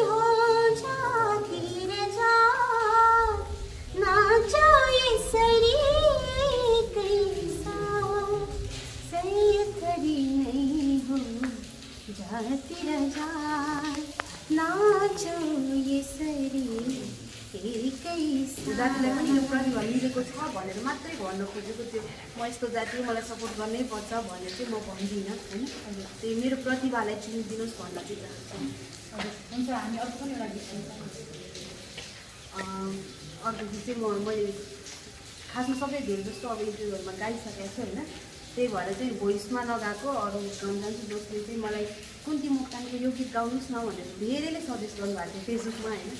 हो जातिर जा नाचो यसरी कैसा सही थरी नहीं हो जातिर जा नाचो यसरी जातिलाई पनि यो प्रतिभा मिलेको छ भनेर मात्रै भन्न खोजेको त्यो म यस्तो जाति मलाई सपोर्ट गर्नै पर्छ भनेर चाहिँ म भन्दिनँ होइन त्यही मेरो प्रतिभालाई चिनिदिनुहोस् भन्न चाहिँ चाहन्छु। हुन्छ हामी अर्को पनि एउटा गीत अर्को गीत चाहिँ मैले खासमा सबै धेरै जस्तो अब इन्टरभ्यूहरूमा गाइसकेको छु होइन त्यही भएर चाहिँ भोइसमा नगाएको अरू गाउन जान्छु जसले चाहिँ मलाई कुन्ती मोक्तानको यो गीत गाउनुहोस् न भनेर धेरैले सजेस्ट गर्नुभएको थियो फेसबुकमा होइन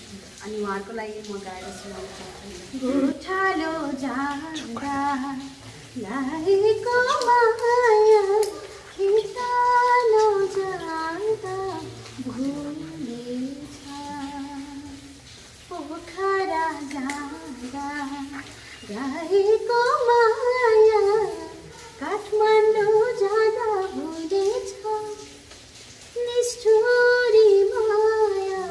अनि उहाँहरूको लागि म गाएर सुनाउन चाहन्छु। गोठालो जाँदा लागेको माया खिचालो जाँदा भुलेछ पोखरा जाँदा लागेको माया काठमाडौँ जाँदा भुलेछ निष्ठुरी माया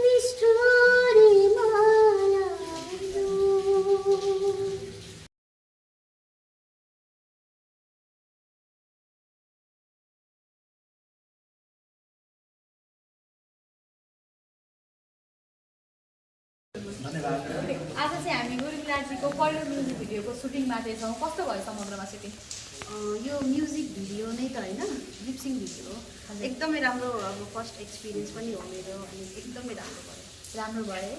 निष्ठुरी माया आज चाहिँ हामी उर्मिलाजीको पहिलो म्युजिक भिडियोको सुटिङमा चाहिँ छौँ। कस्तो भयो समग्रमा सुटिङ? यो म्युजिक भिडियो नै त होइन लिपसिङ भिडियो हो एकदमै राम्रो अब फर्स्ट एक्सपिरियन्स पनि हो मेरो अनि एकदमै राम्रो भयो। राम्रो भयो है।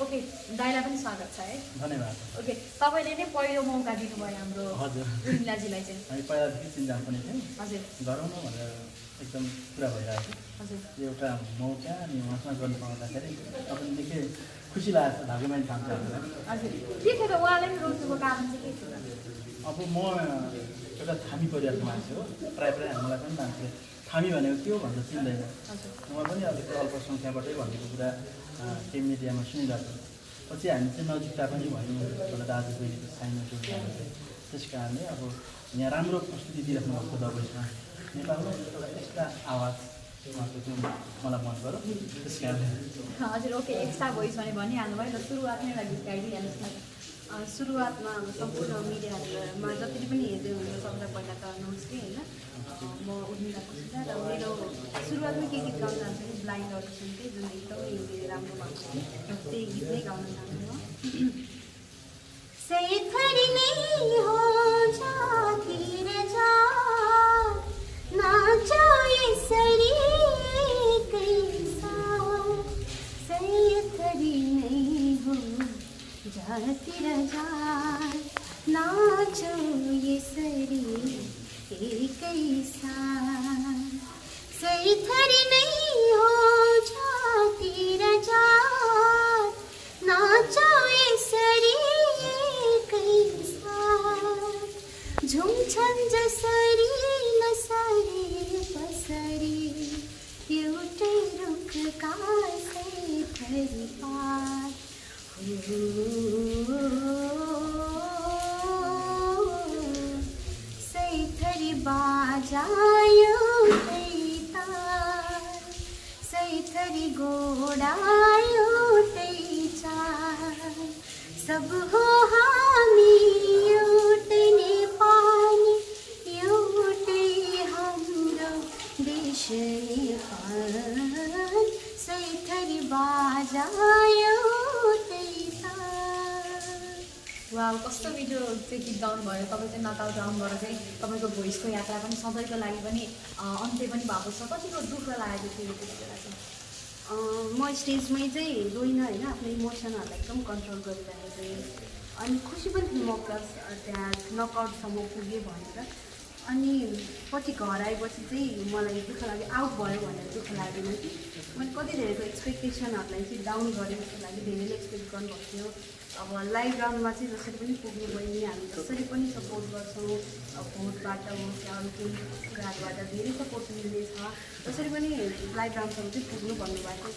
ओके दाइलाई पनि स्वागत छ है। धन्यवाद। ओके तपाईँले नै पहिलो मौका दिनुभयो हाम्रो हजुर उर्मिलाजीलाई चाहिँ। हामी पहिलादेखि चिन्जान पनि थियौँ हजुर गरौँ न भनेर एकदम कुरा भइरहेको थियो हजुर एउटा मौका अनि उहाँसँग गर्नु पाउँदाखेरि अब निकै खुसी लागेको छ भाग्यमानी ठान्छ हामीलाई। हजुर त्यतिखेर उहाँलाई पनि रोज्नुको कारण चाहिँ के थियो? अब म एउटा थामी परिवारको मान्छे हो प्रायः प्रायः मलाई पनि मान्छे थामी भनेको के हो भनेर चिन्दैन उहाँ पनि अब त्यो अल्पसङ्ख्याबाटै भनेको कुरा केही मिडियामा सुनिरहेको पछि हामी चाहिँ नजिकता पनि भयौँ एउटा दाजुबहिनीको साइनो जोडिरहेको थियो त्यस कारणले अब यहाँ राम्रो प्रस्तुति दिइराख्नु भएको दबाईमा नेपालमा एउटा एक्स्ट्रा आवाज उहाँको त्यो मलाई मन पऱ्यो त्यस कारणले हजुर ओके एक्स्ट्रा भोइस भने भनिहाल्नु भयो र सुरुवातमै एउटा गीत गाइदिइहाल्नुहोस् न। सुरुवातमा अब सम्पूर्ण मिडियाहरूमा जति पनि हेर्दै हुनुहुन्छ सबलाई पहिला त नमस्ते होइन म उर्मिला खुसी र मेरो सुरुवातमा के गीत गाउन चाहन्छु कि ब्लाइन्ड अडिसन चाहिँ जुन एकदमै हिन्दी राम्रो भएको छ त्यही गीत नै गाउन चाहन्छु म। सही थरी नहीं हो जातिर जा नाचो यसरी कैसा सही थरी नहीं हो जातिर जा नाचो यसरी कैसा सही थरी नहीं हो जातिर जा नाचो यसरी कैसा झुम्छन् जसरी नसरी पसरी एउटै रुखका सैथरी पात सैथरी बाजायो तार सैथरी गोडायो चार सब हो हामी एउटै नेपाली एउटै हाम्रो देश नेपाल सैथरी बाजायो वाह कस्तो मिठो चाहिँ गीत गाउनु भयो। तपाईँ चाहिँ नकाउ डाउनबाट चाहिँ तपाईँको भोइसको यात्रा पनि सधैँको लागि पनि अन्त्य पनि भएको छ। कतिको दुःख लागेको थियो त्यति बेला चाहिँ? म स्टेजमै चाहिँ रोइनँ होइन आफ्नो इमोसनहरूलाई एकदम कन्ट्रोल गरिरहेको थिएँ अनि खुसी पनि थिएँ म प्लस त्यहाँ नकआउटसम्म पुगेँ भनेर अनि पछि घर आएपछि चाहिँ मलाई दुःख लाग्यो आउट भयो भनेर दुःख लागेन कि मैले कति धेरैको एक्सपेक्टेसनहरूलाई चाहिँ डाउन गरेँ जस्तो लाग्यो धेरैले एक्सपेक्ट गर्नुभएको थियो अब लाइभ राउन्डमा चाहिँ जसरी पनि पुग्नु बहिनी हामी जसरी पनि सपोर्ट गर्छौँ भोटबाट होस् या अरू केही कुराहरूबाट धेरै सपोर्ट मिल्नेछ जसरी पनि लाइभ राउन्डसम्म चाहिँ पुग्नु भन्नुभएको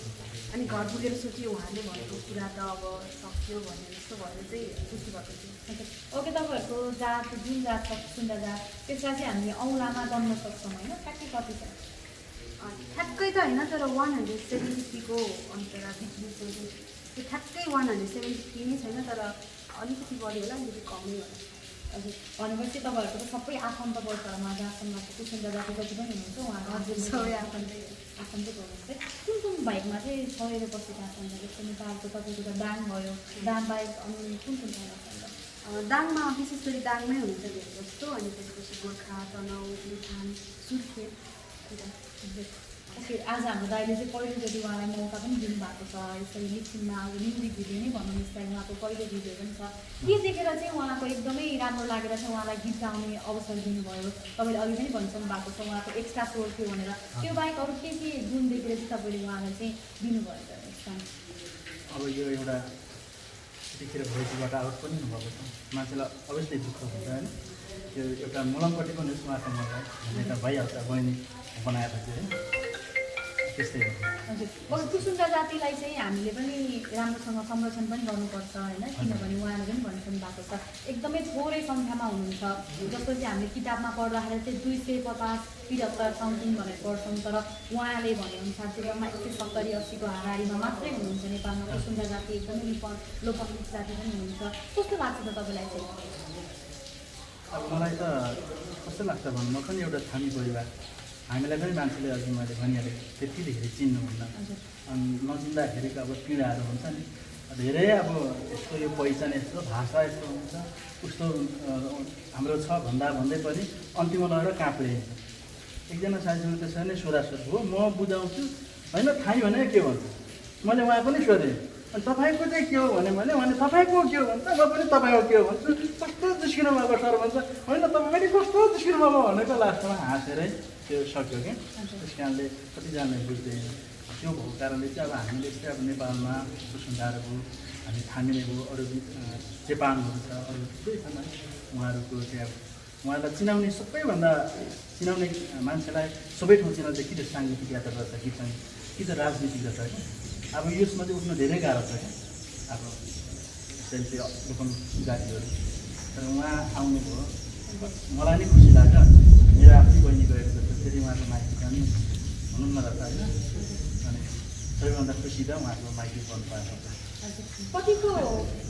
अनि घर पुगेर सोचेँ उहाँले भनेको कुरा त अब सक्यो भनेर जस्तो भएर चाहिँ खुसी भएको थियो। ओके तपाईँहरूको जात जुन जात छ सुन्दा जात त्यसलाई चाहिँ हामी औँलामा जन्म सक्छौँ होइन ठ्याक्कै कति छ? ठ्याक्कै त होइन तर 170को अन्तरा बिक्रीको त्यो ठ्याक्कै 170 नै छैन तर अलिकति बढी होला अलिकति कमै होला। हजुर भनेपछि तपाईँहरूको त सबै आफन्त पर्छ होला जहाँसम्म कुसुन्डा जाति जति पनि हुनुहुन्छ उहाँको हजुर सबै आफन्तै आफन्तै पर्नुहुन्छ है। कुन बाइकमा चाहिँ छोडेर बसेको आफन्त जस्तो नेपालको तपाईँको त दाङ भयो, दाङ बाइक अनि कुन ठाउँमा आफन्त? दाङमा विशेष गरी दाङमै हुन्छ धेरै जस्तो अनि त्यसपछि गोर्खा, तनहुँ, प्युठान, सुर्खेत। ओके आज हाम्रो दाइले चाहिँ पहिलोचोटि उहाँलाई मौका पनि दिनुभएको छ यसरी मिक्सिङमा अब म्युजिक भिडियो नै भनौँ यसलाई उहाँको पहिलो भिडियो पनि छ। के देखेर चाहिँ उहाँको एकदमै राम्रो लागेर चाहिँ उहाँलाई गीत गाउने अवसर दिनुभयो? तपाईँले अघि पनि भनिसक्नु भएको छ उहाँको एक्स्ट्रा सोर थियो भनेर, त्यो बाहेक अरू के गुण देखेर चाहिँ तपाईँले उहाँलाई चाहिँ दिनुभयो त स्थान? अब यो एउटा यतिखेर भोइसबाट आउट पनि हुनुभएको छ, मान्छेलाई अभियसली दुःख हुन्छ होइन। त्यो एउटा मुलमपट्टि पनि होस् उहाँको मलाई भन्ने त भइहाल्छ, बहिनी बनाएपछि होइन त्यस्तै हो। हजुर अब कुसुन्डा जातिलाई चाहिँ हामीले पनि राम्रोसँग संरक्षण पनि गर्नुपर्छ होइन, किनभने उहाँले पनि भनिसक्नु भएको छ एकदमै थोरै सङ्ख्यामा हुनुहुन्छ। जस्तो चाहिँ हामीले किताबमा पढ्दाखेरि चाहिँ 250-75 समथिङ भनेर पढ्छौँ, तर उहाँले भनेअनुसार चाहिँ जम्मा 170-80को हाराहारीमा मात्रै हुनुहुन्छ नेपालमा कुसुन्डा जाति एकदमै लोपन्मुख जाति पनि हुनुहुन्छ। कस्तो लाग्छ त तपाईँलाई चाहिँ? अब मलाई त कस्तो लाग्छ भन्नु, म पनि एउटा थामी परिवार, हामीलाई पनि मान्छेले अघि मैले भनिहालेँ त्यति धेरै चिन्नुहुन्न। अनि नचिन्दाखेरिको अब पीडाहरू हुन्छ नि, धेरै अब यस्तो यो पहिचान यस्तो भाषा यस्तो हुन्छ उस्तो हाम्रो छ भन्दै पनि अन्तिममा लगेर काँप्ले एकजना साथीहरू त्यसरी नै सोधासोध हो, म बुझाउँछु होइन थामी भने के भन्छ, मैले उहाँ पनि सोधेँ अनि तपाईँको चाहिँ के हो भने मैले उहाँले तपाईँको के हो भन्छ, म पनि तपाईँको के हो भन्छु, कस्तो दुस्किनु भएको सर भन्छ, होइन तपाईँ पनि कस्तो दुस्किनु भएको भनेको लास्टमा हाँसेरै त्यो सक्यो क्या। त्यस कारणले कतिजनाले बुझ्दैन, त्यो भएको कारणले चाहिँ अब हामीले चाहिँ अब नेपालमा कुसुन्डाहरू भयो, हामी थामिने भयो, अरू चेपाङहरू छ, अरू थुप्रै छन् है, उहाँहरूको चाहिँ अब उहाँलाई चिनाउने सबैभन्दा चिनाउने मान्छेलाई सबै ठाउँ चिनाउँछ कि त साङ्गीतिक यात्रा रहेछ कि चाहिँ कि त राजनीतिक रहेछ क्या। अब यसमा चाहिँ उठ्नु धेरै गाह्रो छ क्या, अब त्यसरी चाहिँ लोकल जातिहरू, तर उहाँ आउनुभयो मलाई नै खुसी लाग्छ। मेरो आफ्नै बहिनी गएको जस्तो फेरि उहाँको माइती पनि हुनु न रहेछ होइन, अनि सबैभन्दा खुसी त उहाँको माइती बन्नु पाएको छ। कतिको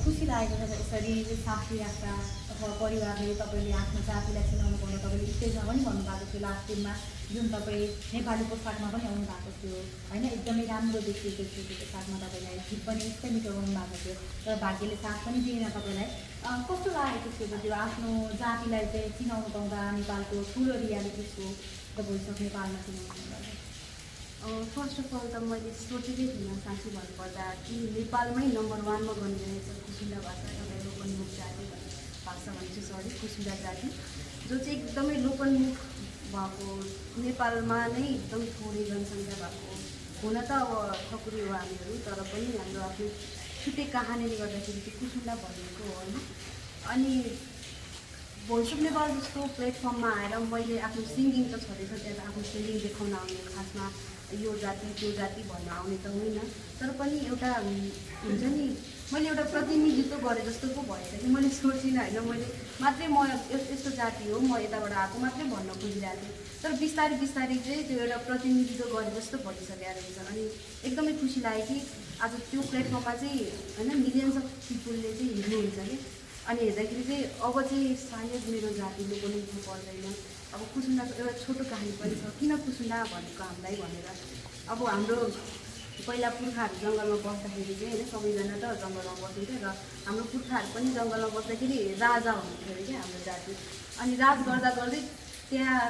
खुसी लागेको छ यसरी साथी यात्रा अथवा परिवारले तपाईँले आफ्नो जातिलाई चिनाउनु पर्ने, तपाईँले स्टेजमा पनि भन्नुभएको थियो लास्ट दिनमा जुन तपाईँ नेपाली पोसाकमा पनि आउनु भएको थियो होइन, एकदमै राम्रो देखिएको थियो त्यो पोसाकमा तपाईँलाई गीत पनि यस्तै मिठो गाउनु भएको थियो, तर भाग्यले साथ पनि दिएन तपाईँलाई। कस्तो लागेको थियो त्यो आफ्नो जातिलाई चाहिँ चिनाउनु पाउँदा नेपालको ठुलो reality so the voice of नेपालमा चिनाउनु पाउँदा? फर्स्ट अफ अल त मैले सोचेकै थिइनँ साँच्ची भन्नुपर्दा कि नेपालमै नम्बर 1मा गनिरहेछ कुसुन्डा भाषा, एउटा लोकन्मुख जाति भाषा भन्छु सरी कुसुन्डा जाति, जो चाहिँ एकदमै लोकन्मुख भएको नेपालमा नै एकदम थोरै जनसङ्ख्या भएको। हुन त अब ठकुरी हो हामीहरू, तर पनि हाम्रो आफ्नो छुट्टै कहानीले गर्दाखेरि चाहिँ कुसुन्डा भनेको हो होइन। अनि भोइस अफ नेपाल जस्तो प्लेटफर्ममा आएर मैले आफ्नो सिङ्गिङ त छँदैछ, त्यहाँ त आफ्नो सिङ्गिङ देखाउन आउने, खासमा यो जाति त्यो जाति भन्न आउने त होइन, तर पनि एउटा हुन्छ नि मैले एउटा प्रतिनिधित्व गरेँ जस्तो पो भएर कि मैले सोचिनँ होइन, मैले मात्रै म यस्तो जाति हो म यताबाट आएको मात्रै भन्न खोजिरहेको थिएँ, तर बिस्तारै बिस्तारै चाहिँ त्यो एउटा प्रतिनिधित्व गरे जस्तो भइसकेको रहेछ। अनि एकदमै खुसी लाग्यो कि आज त्यो प्लेटफर्ममा चाहिँ होइन मिलियन्स अफ पिपुलले चाहिँ हेर्नुहुन्छ कि, अनि हेर्दाखेरि चाहिँ अब चाहिँ सायद मेरो जातिले पनि उठ्नु पर्दैन। अब कुसुन्डाको एउटा छोटो कहानी पनि छ, किन कुसुन्डा भनेको हामीलाई भनेर। अब हाम्रो पहिला पुर्खाहरू जङ्गलमा बस्दाखेरि चाहिँ होइन सबैजना त जङ्गलमा बस्थ्यो र हाम्रो पुर्खाहरू पनि जङ्गलमा बस्दाखेरि राजा हुनुहुन्थ्यो अरे क्या हाम्रो जाति। अनि राज गर्दा गर्दै त्यहाँ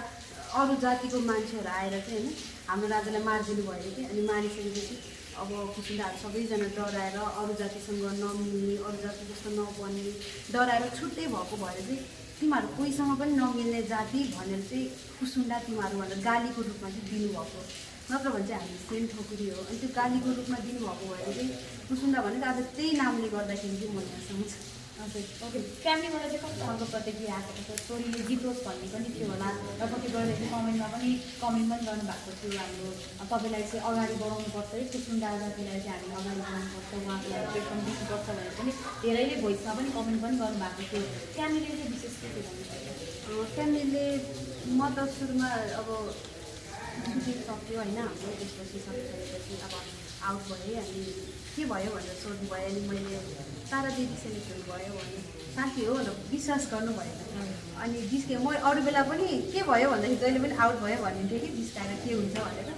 अरू जातिको मान्छेहरू आएर चाहिँ होइन हाम्रो राजालाई मारिदिनु भयो कि, अनि मारिसकेपछि अब कुसुन्डाहरू सबैजना डराएर अरू जातिसँग नमिल्ने, अरू जाति जस्तो नबन्ने डराएर छुट्टै भएको भएर चाहिँ तिमीहरू कोहीसँग पनि नमिल्ने जाति भनेर चाहिँ कुसुन्डा तिमीहरू भनेर गालीको रूपमा चाहिँ दिनुभएको, नत्र भने चाहिँ हामी सेम ठकुरी हो। अनि त्यो गालीको रूपमा दिनुभएको भएर चाहिँ कुसुन्डा भनेको आज त्यही नामले गर्दाखेरि चाहिँ म यहाँ सम्झ। हजुर ओके, फ्यामिलीबाट चाहिँ कस्तो खालको प्रतिक्रिया आएको छ? छोरीले जितोस् भन्ने पनि थियो होला र कति गएर चाहिँ कमेन्ट पनि गर्नुभएको थियो, हाम्रो तपाईँलाई चाहिँ अगाडि बढाउनुपर्छ है, कुसुन्डा जातिलाई चाहिँ हामीले अगाडि बढाउनुपर्छ, उहाँको लागि प्लेटफर्म दिनुपर्छ भनेर पनि धेरैले भोइसमा पनि कमेन्ट पनि गर्नुभएको थियो। फ्यामिलीले चाहिँ विशेष के भन्नुभयो? फ्यामिलीले म त सुरुमा अब सुटिङ सक्यो होइन हाम्रो। त्यसपछि सकिसकेपछि अब आउट भएँ अनि के भयो भनेर सोध्नुभयो। अनि मैले तारा दिदी सेलेक्सन भयो भने साथी हो भनेर विश्वास गर्नु भएन। अनि जिस्केँ म अरू बेला पनि के भयो भन्दाखेरि जहिले पनि आउट भयो भन्ने थिएँ कि जिस्काएर के हुन्छ भनेर।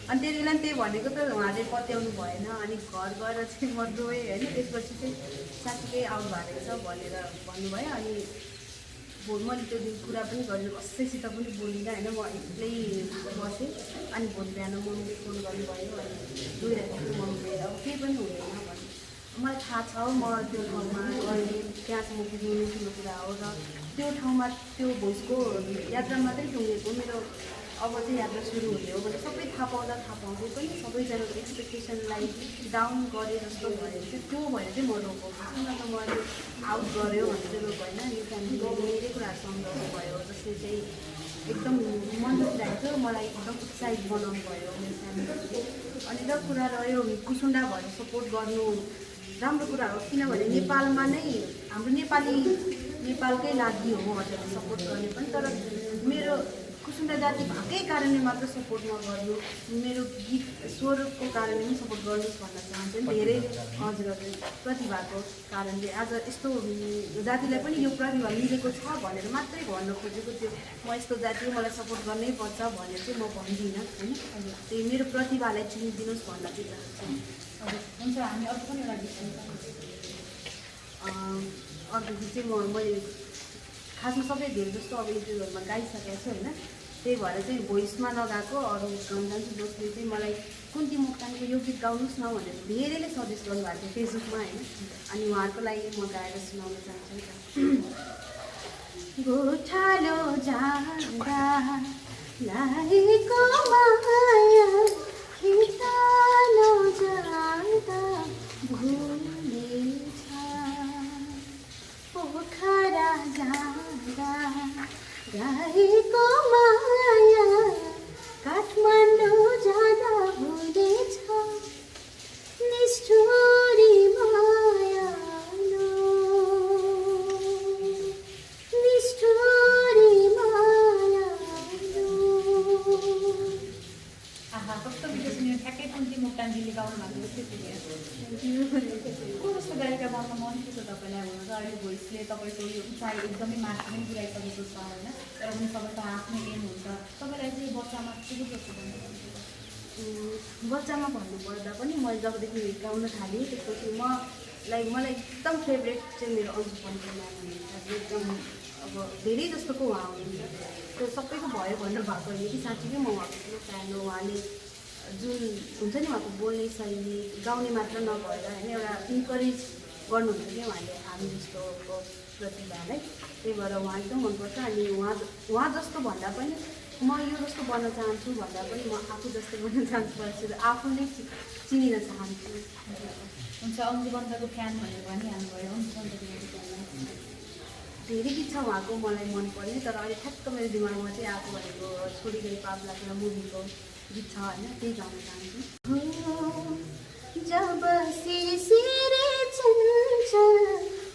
अनि त्यति बेला त्यही भनेको त उहाँले पत्याउनु भएन। अनि घर गएर चाहिँ म रोएँ होइन। त्यसपछि चाहिँ साथीकै आउट भएको छ भनेर भन्नुभयो। अनि मैले त्यो दिन कुरा पनि गरेँ, कसैसित पनि बोलिनँ होइन। म एक्लै बसेँ। अनि भोलि बिहान मम्मीले फोन गर्नुभयो। अनि रोइरहेको मम्मीले अब केही पनि हुँदैन भन्यो। मलाई थाहा छ म त्यो ठाउँमा गएँ, त्यहाँसम्म पुग्नु ठुलो कुरा हो। र त्यो ठाउँमा त्यो भोइसको यात्रा मात्रै टुङ्गेको मेरो अब चाहिँ यात्रा सुरु हुने हो भने सबै थाहा पाउँदै पनि सबैजनाको एक्सपेक्टेसनलाई डाउन गरे जस्तो भयो। त्यो भएर चाहिँ म रोएको किन त मैले आउट गऱ्यो भने चाहिँ रोएको होइन। यो फ्यामिलीले मेरै कुराहरू सम्झाउनु भयो, जसले चाहिँ एकदम मन दुखिरहेको थियो। मलाई एकदम उत्साहित बनाउनु भयो मेरो फ्यामिलीले। अनि र कुरा रह्यो कुसुन्डा भएर सपोर्ट गर्नु राम्रो कुरा हो, किनभने नेपालमा नै हाम्रो नेपालकै लागि हो हजुरले सपोर्ट गर्ने पनि। तर मेरो कुसुन्डा जाति भएकै कारणले मात्र सपोर्ट नगर्नु, मेरो गीत स्वरको कारणले पनि सपोर्ट गर्नुहोस् भन्न चाहन्छु। धेरै हजुर प्रतिभाको कारणले आज यस्तो जातिलाई पनि यो प्रतिभा मिलेको छ भनेर मात्रै भन्न खोजेको थियो। म यस्तो जाति हो, मलाई सपोर्ट गर्नै पर्छ भनेर चाहिँ म भन्दिनँ होइन। त्यही मेरो प्रतिभालाई चिनिदिनुहोस् भन्न चाहिँ चाहन्छु। हुन्छ, हामी अर्को पनि एउटा गीत अर्को गीत चाहिँ मैले खासमा सबै धेरै जस्तो अब इन्टरभ्यूहरूमा गाइसकेको छु होइन। त्यही भएर चाहिँ भोइसमा नगाएको अरू गाउन जान्छु। जसले चाहिँ मलाई कुन्ती मोक्तानको यो गीत गाउनुहोस् न भनेर धेरैले सजेस्ट गर्नुभएको थियो फेसबुकमा होइन। अनि उहाँहरूको लागि म गाएर सुनाउन चाहन्छु। गोठालो जाँदा लागेको माया खितालो जाँदा भुलेछ, पोखरा जाँदा रहेको माया काठमाडौँ जाँदा भुलेछ, निष्ठुरी माया निष्ठुरी माया। आहा, कस्तो गीत सुन्यो। ठ्याक्कै कुन्ती मोक्तानजीले गाउनु भएको जस्तै सुन्यो। को जस्तो गायिका बन्न मन के छ तपाईँलाई? हुन त अहिले भोइसले तपाईँको यो उचाइ एकदमै माथि पनि पुऱ्याइसकेको छ होइन। तर पनि सबैको आफ्नै एम हुन्छ। तपाईँलाई चाहिँ बच्चामा के जस्तो बन्न मन थियो? बच्चामा भन्नुपर्दा पनि मैले जबदेखि गाउन थालेँ त्यसपछि मलाई एकदम फेभरेट चाहिँ मेरो अन्जु पन्त म्याम हुनुहुन्छ। एकदम अब धेरै जस्तोको उहाँ हुनुहुन्छ। त्यो सबैको भयो भनेर भएको होइन कि साँच्चीकै म उहाँको ठुलो फ्यान हो। उहाँले जुन हुन्छ नि उहाँको बोल्ने शैली, गाउने मात्र नभएर होइन एउटा इन्करेज गर्नुहुन्छ कि उहाँले हामी जस्तोको प्रतिभालाई। त्यही भएर उहाँ एकदम मनपर्छ। अनि उहाँ जस्तो भन्दा पनि म यो जस्तो बन्न चाहन्छु भन्दा पनि म आफू जस्तो बन्न चाहन्छु भनेर आफूले चिनिन चाहन्छु। हुन्छ, अन्जु पन्तको फ्यान भनेर भनिहाल्नुभयो। अन्जु पन्तको धेरै गीत छ उहाँको मलाई मनपर्ने। तर अहिले ठ्याक्क मेरो दिमागमा चाहिँ आएको भनेको छोडी गई पापला कुरा मुभीको गीत छ होइन, त्यही गाउन चाहन्छु। जब सिरसिरे चञ्चल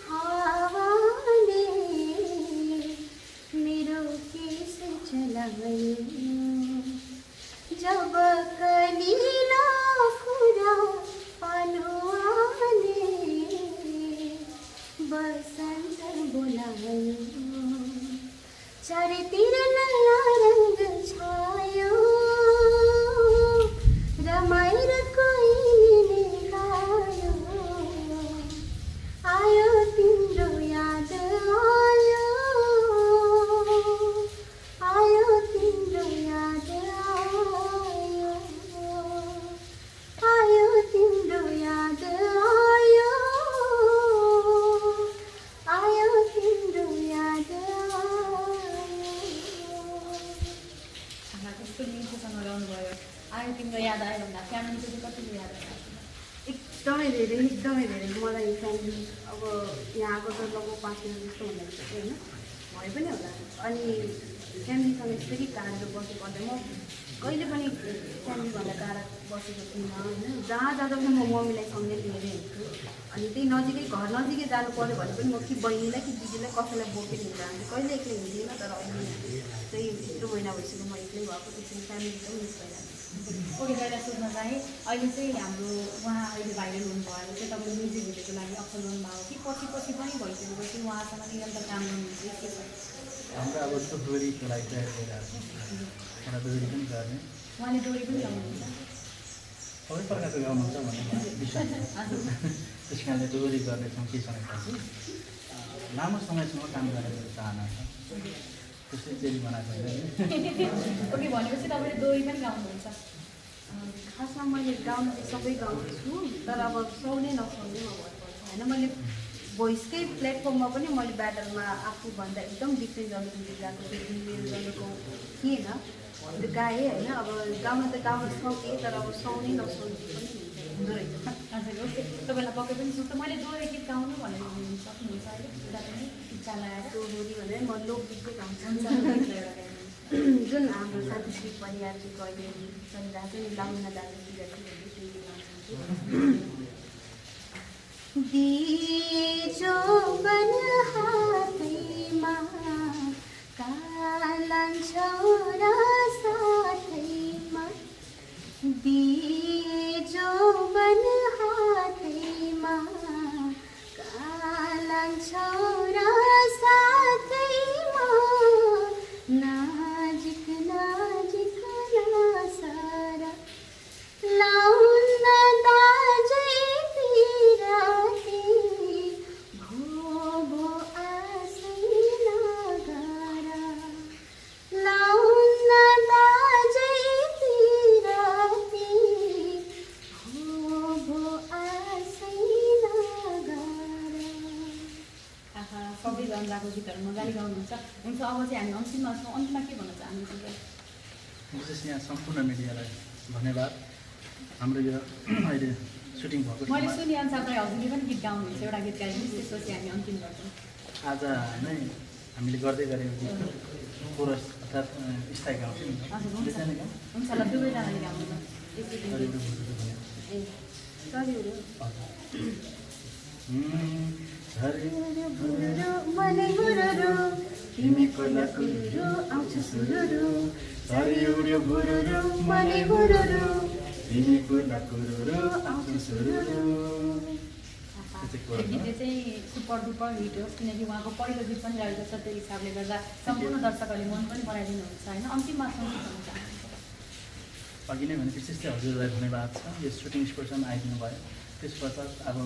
हावाले मेरो केस चलायो, जब कलिलो कुरा पालुवाले बसन्त बोलायो, चारैतिर नयाँ रङ्ग छायो, रमाएर कोइलीले गायो, आयो तिम्रो याद आयो, आयो तिम्रो याद आयो, आयो तिम्रो याद आयो, आयो तिम्रो याद आयो। कस्तो मिठोसँग गाउनुभयो। आयो तिम्रो याद आयो भन्दा फ्यामिलीको चाहिँ कतिको याद आयो? एकदमै धेरै मलाई फ्यामिली अब यहाँ आएको त लगभग 5 महिना जस्तो हुँदैछ होइन, भए पनि होला। अनि फ्यामिलीसँग यस्तै कारणले बसेको म कहिले पनि फ्यामिलीभन्दा टाढा बसेको थिइनँ होइन। जहाँ जाँदा पनि म मम्मीलाई सँगै लिएर हिँड्छु। अनि त्यही नजिकै घर नजिकै जानु पऱ्यो भने पनि म कि बहिनीलाई कि दिदीलाई कसैलाई बोकेर हिँड्दा हुन्छ। कहिले एक्लै हिँड्दिनँ, तर अहिले चाहिँ यत्रो महिना भइसक्यो म एक्लै भएको, त्यसरी फ्यामिली पनि मिस भइरहेको छ। ओके, पहिला सोध्न चाहेँ अहिले चाहिँ हाम्रो उहाँ अहिले भाइरल हुनुभयो चाहिँ तपाईँले म्युजिक भिडियोको लागि असल गर्नुभएको कि पछि पछि पनि भइसकेपछि उहाँसँग निरन्तर काम गर्नुहुन्छ के छ? हाम्रो अब जस्तो डोरीको लागि तयार गरिरहेको छ, एउटा डोरी पनि गर्ने, उहाँले डोरी पनि गाउनुहुन्छ? सबै प्रकारको गाउनुहुन्छ भन्ने विश्वास छ। त्यस कारणले डोरी गर्नेछौँ केही समयपछि। लामो समयसम्म काम गर्ने चाहना छ, त्यस्तै चेली बनाएको होइन। ओके, भनेपछि तपाईँले डोरी पनि गाउनुहुन्छ? खासमा मैले गाउन चाहिँ सबै गाउँछु, तर अब सुहाउने नसुहाउने भन्नुपर्छ होइन। मैले भोइसकै प्लेटफर्ममा पनि मैले ब्याटरमा आफूभन्दा एकदम डिफ्रेन्ट जस्तो गीत गाएको थिएँ, फिमेल जस्तो थिएन, त्यो गाएँ होइन। अब गाउन त गाउन सकेँ, तर अब सुहाउने नसुहाउने पनि हुँदो रहेछ। हजुर, ओके, तपाईँलाई पक्कै पनि सोध्छु, मैले डोरी गीत गाउनु भनेर भन्नु सक्नुहुन्छ अहिले? एउटा पनि इच्छा लागेर डोरी भनेर म लोकगीत चाहिँ गाउँछु। जुन हाम्रो शान्तिश्री परिवारको अहिले चलिरहेको छ नि, लाउन जाँदाखेरि दिजो बन हातैमा कालन छोरा साथैमा, दिजो बन हातैमा कालन छोरा साथैमा, नाजिक नाजिक सारा लाउन दाजै पिराती, भो भो आसै नगरा, लाउन दाजै पिराती, भो भो आसै नगरा। सबै जनताको गीतहरू मजाले गाउनुहुन्छ। हुन्छ, अब चाहिँ हामी अन्तिममा छौँ। अन्तिममा के भन्न चाहनुहुन्छ? विशेष यहाँ सम्पूर्ण मिडियालाई धन्यवाद। हाम्रो यो अहिले सुटिङ भएको मैले सुनेअनुसार प्रायः हजुरले पनि गीत गाउनुहुन्छ, एउटा गीत गाइदिनुहोस्, त्यसपछि हामी अन्तिम गर्छौँ। आज नै हामीले गर्दै गरेको गीतको कोरस अर्थात् स्थायी गाउँछ नि, हजुर, हुन्छ दुईजना गाउँ। हुन्छ ल, दुवैजनाले गाउनु ल। अलिकति भुटेको भने। ए सरी हो मनै गुरुरु तिमी फुल गुरुरु आउँछ सुरुरु, सरी उड्यो गुरुरु मनै गुरुरु तिमी फुल गुरुरु आउँछ सुरुरु। त्यो गीतले चाहिँ सुपर डुपर हिट होस्, किनकि उहाँको पहिलो गीत पनि रहेको छ, त्यो हिसाबले गर्दा सम्पूर्ण दर्शकहरूले मन पनि बनाइदिनुहुन्छ होइन। अन्तिममा चाहिँ के भन्न चाहनुहुन्छ? अघि नै भने विशेष चाहिँ हजुरलाई धन्यवाद छ, यो सुटिङ स्पोर्टसम्म आइदिनु भयो। त्यस पश्चात अब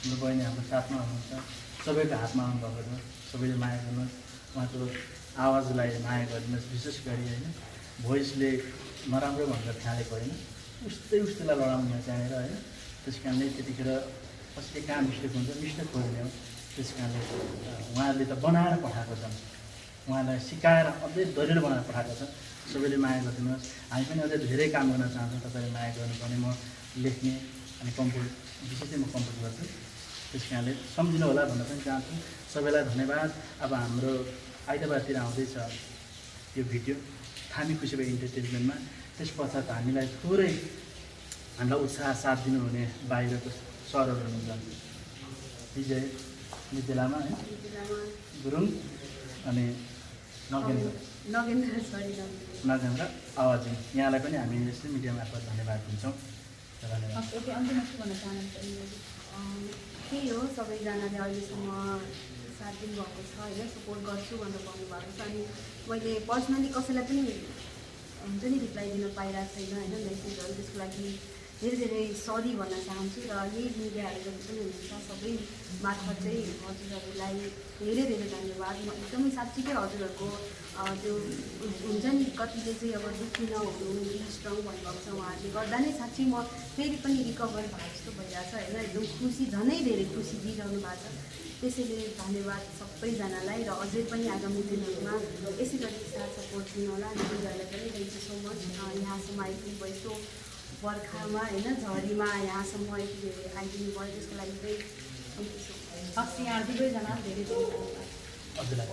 हाम्रो बहिनी हाम्रो साथमा हुनुहुन्छ, सबैको हातमा आउनुभएको छ। सबैले माया गर्नुहोस्, उहाँको आवाजलाई माया गरिदिनुहोस्। विशेष गरी होइन भोइसले नराम्रो भनेर ठानेको होइन, उस्तैलाई लडाउन चाहेर होइन। त्यस कारणले त्यतिखेर कसैले कहाँ मिस्टेक हुन्छ, मिस्टेक खोज्ने हो। त्यस कारणले उहाँहरूले त बनाएर पठाएको छन्, उहाँलाई सिकाएर अझै दरिलो बनाएर पठाएको छ। सबैले माया गरिदिनुहोस्। हामी पनि अझै धेरै काम गर्न चाहन्छौँ, तपाईँले माया गर्नुपर्ने। म लेख्ने अनि कम्पोज, विशेष चाहिँ म कम्पोज गर्छु। त्यस कारणले सम्झिनु होला भन्न पनि चाहन्छु। सबैलाई धन्यवाद। अब हाम्रो आइतबारतिर आउँदैछ यो भिडियो थामी खुसी भयो इन्टरटेनमेन्टमा। त्यस पश्चात हामीलाई थोरै हामीलाई उत्साह साथ दिनुहुने बाहिरको सरहरू हुनुहुन्छ, विजय विद्यालयमा है गुरुङ अनि नगेन्द्र आवाज, यहाँलाई पनि हामी यस्तै मिडिया मार्फत धन्यवाद दिन्छौँ। धन्यवाद। ओके, अन्तिममा के भन्न चाहनुहुन्छ? त्यही हो, सबैजनाले अहिलेसम्म साथ दिनुभएको छ होइन, सपोर्ट गर्छु भनेर भन्नुभएको छ। अनि मैले पर्सनली कसैलाई पनि हुन्छ नि रिप्लाई दिन पाइरहेको छैन होइन, मेसेजहरू। त्यसको लागि धेरै धेरै सरी भन्न चाहन्छु। र यही मिडियाहरू जति पनि हुनुहुन्छ सबै मार्फत चाहिँ हजुरहरूलाई धेरै धेरै धन्यवाद। म एकदमै साँच्चीकै हजुरहरूको त्यो हुन्छ नि, कतिले चाहिँ अब दुःखी नहुनु, बी स्ट्रङ भन्नुभएको छ, उहाँहरूले गर्दा नै साँच्चै म फेरि पनि रिकभर भएको जस्तो भइरहेको छ होइन। एकदम खुसी, झनै धेरै खुसी दिइरहनु भएको छ। त्यसैले धन्यवाद सबैजनालाई। र अझै पनि आगामी दिनहरूमा यसै गरी साथ सपोर्ट दिनुहोला। दिदीहरूलाई पनि थ्याङ्क यू सो मच। यहाँसम्म आइपुग्नु भयो, यस्तो बर्खामा होइन, झरीमा यहाँसम्म यति धेरै आइदिनु भयो, त्यसको लागि चाहिँ थ्याङ्क यू सो मच। हस्, यहाँ दुवैजना धेरै धेरै धन्यवाद। हजुरलाई